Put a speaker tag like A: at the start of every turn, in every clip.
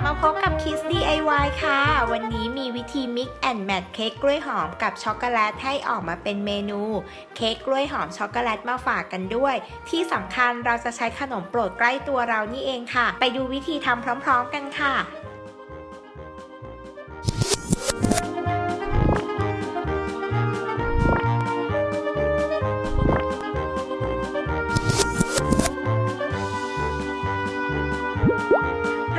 A: มาพบกับ Kiss DIY ค่ะวันนี้มีวิธี Mix and Match เค้กกล้วยหอมกับช็อกโกแลตให้ออกมาเป็นเมนูเค้กกล้วยหอมช็อกโกแลตมาฝากกันด้วยที่สำคัญเราจะใช้ขนมโปรดใกล้ตัวเรานี่เองค่ะไปดูวิธีทำพร้อมๆกันค่ะ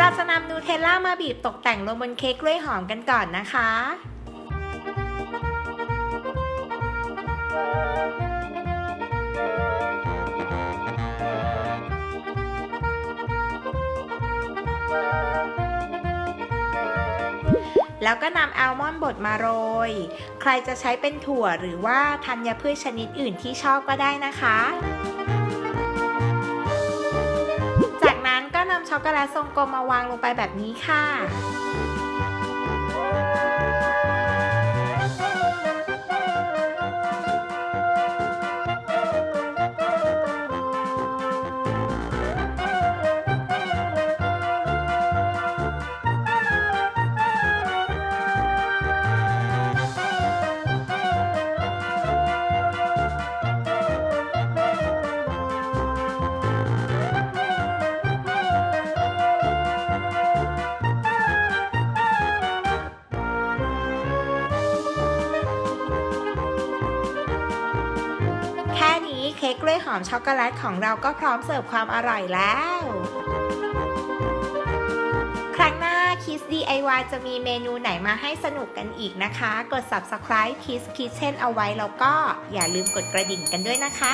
A: เราจะนำนูเทลล่ามาบีบตกแต่งลงบนเค้กกล้วยหอมกันก่อนนะคะแล้วก็นำอัลมอนด์บดมาโรยใครจะใช้เป็นถั่วหรือว่าธัญพืชชนิดอื่นที่ชอบก็ได้นะคะจากนั้นก็นำช็อกโกแลตทรงกลมมาวางลงไปแบบนี้ค่ะแค่นี้เค้กกล้วยหอมช็อกโกแลตของเราก็พร้อมเสิร์ฟความอร่อยแล้วครั้งหน้า Kiss DIY จะมีเมนูไหนมาให้สนุกกันอีกนะคะกด Subscribe Kiss Kitchen เอาไว้แล้วก็อย่าลืมกดกระดิ่งกันด้วยนะคะ